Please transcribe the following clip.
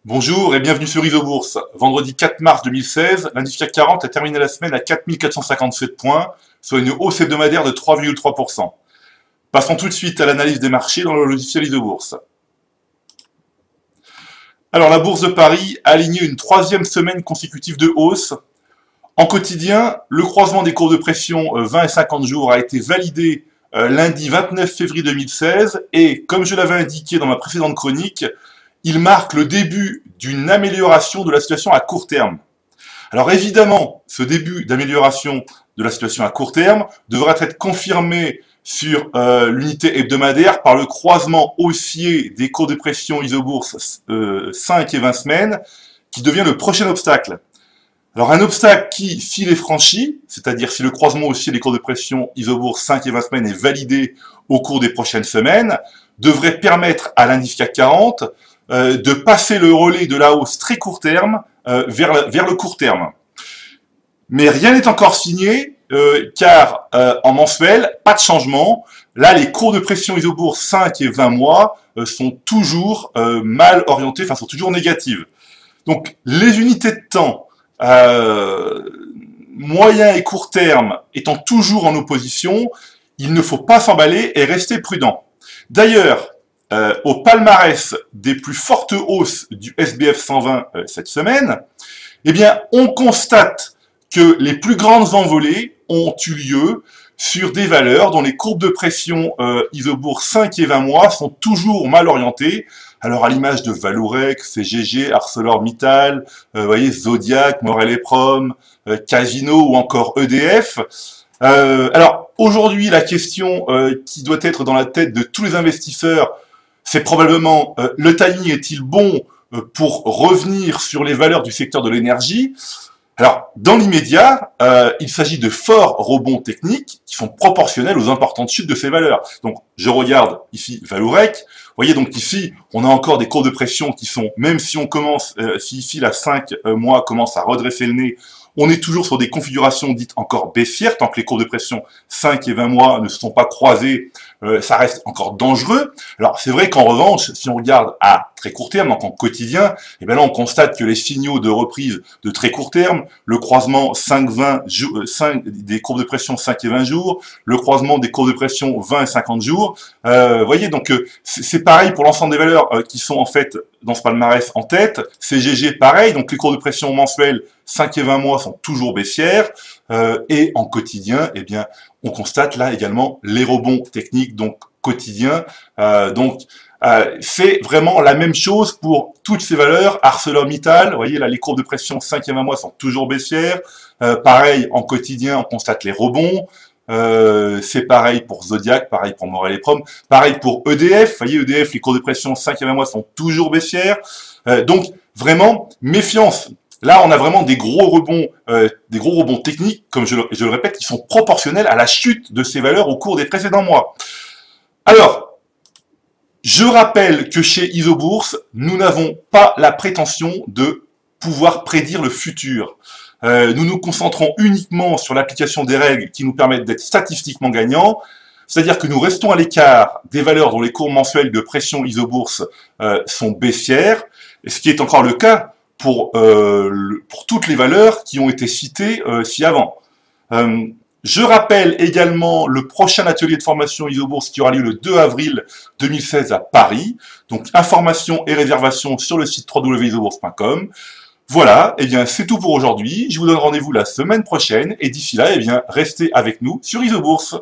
Bonjour et bienvenue sur Isobourse. Vendredi 4 mars 2016, l'indice CAC 40 a terminé la semaine à 4457 points, soit une hausse hebdomadaire de 3,3%. Passons tout de suite à l'analyse des marchés dans le logiciel Isobourse. Alors la bourse de Paris a aligné une troisième semaine consécutive de hausse. En quotidien, le croisement des courbes de pression 20 et 50 jours a été validé lundi 29 février 2016 et, comme je l'avais indiqué dans ma précédente chronique, il marque le début d'une amélioration de la situation à court terme. Alors évidemment, ce début d'amélioration de la situation à court terme devra être confirmé sur l'unité hebdomadaire par le croisement haussier des cours de pression isobourse 5 et 20 semaines, qui devient le prochain obstacle. Alors un obstacle qui, s'il est franchi, c'est-à-dire si le croisement haussier des cours de pression isobourse 5 et 20 semaines est validé au cours des prochaines semaines, devrait permettre à l'indice CAC 40 de passer le relais de la hausse très court terme vers le court terme. Mais rien n'est encore signé, car en mensuel, pas de changement. Là, les cours de pression isobourse 5 et 20 mois sont toujours mal orientés, enfin sont toujours négatives. Donc les unités de temps moyen et court terme étant toujours en opposition, il ne faut pas s'emballer et rester prudent. D'ailleurs, au palmarès des plus fortes hausses du SBF 120 cette semaine, eh bien, on constate que les plus grandes envolées ont eu lieu sur des valeurs dont les courbes de pression isobourse 5 et 20 mois sont toujours mal orientées. Alors à l'image de Valourec, CGG, ArcelorMittal, voyez, Zodiac, Morel & Prom, Casino ou encore EDF. Alors aujourd'hui, la question qui doit être dans la tête de tous les investisseurs, c'est probablement le timing est-il bon pour revenir sur les valeurs du secteur de l'énergie. Alors, dans l'immédiat, il s'agit de forts rebonds techniques qui sont proportionnels aux importantes chutes de ces valeurs. Donc, je regarde ici Valourec. Vous voyez donc ici, on a encore des courbes de pression qui sont, même si on commence, si ici la 5 mois commence à redresser le nez, on est toujours sur des configurations dites encore baissières, tant que les courbes de pression 5 et 20 mois ne se sont pas croisées, ça reste encore dangereux. Alors c'est vrai qu'en revanche, si on regarde à très court terme, donc en quotidien, et bien là on constate que les signaux de reprise de très court terme, le croisement 5 des courbes de pression 5 et 20 jours, le croisement des courbes de pression 20 et 50 jours, vous voyez, donc c'est pareil pour l'ensemble des valeurs qui sont en fait dans ce palmarès en tête. CGG pareil, donc les courbes de pression mensuelles 5 et 20 mois sont toujours baissières, et en quotidien, eh bien, on constate là également les rebonds techniques, donc quotidiens. C'est vraiment la même chose pour toutes ces valeurs. ArcelorMittal, vous voyez là, les courbes de pression 5 et 20 mois sont toujours baissières. Pareil, en quotidien, on constate les rebonds. C'est pareil pour Zodiac, pareil pour Morel & Prom, pareil pour EDF. Vous voyez, EDF, les courbes de pression 5 et 20 mois sont toujours baissières. Donc, vraiment, méfiance. Là, on a vraiment des gros rebonds techniques, comme je le répète, qui sont proportionnels à la chute de ces valeurs au cours des précédents mois. Alors, je rappelle que chez Isobourse, nous n'avons pas la prétention de pouvoir prédire le futur. Nous nous concentrons uniquement sur l'application des règles qui nous permettent d'être statistiquement gagnants, c'est-à-dire que nous restons à l'écart des valeurs dont les courbes mensuelles de pression Isobourse sont baissières, et ce qui est encore le cas pour toutes les valeurs qui ont été citées ci-avant. Je rappelle également le prochain atelier de formation Isobourse qui aura lieu le 2 avril 2016 à Paris. Donc, informations et réservations sur le site www.isobourse.com. Voilà, et bien c'est tout pour aujourd'hui. Je vous donne rendez-vous la semaine prochaine et d'ici là, eh bien restez avec nous sur Isobourse.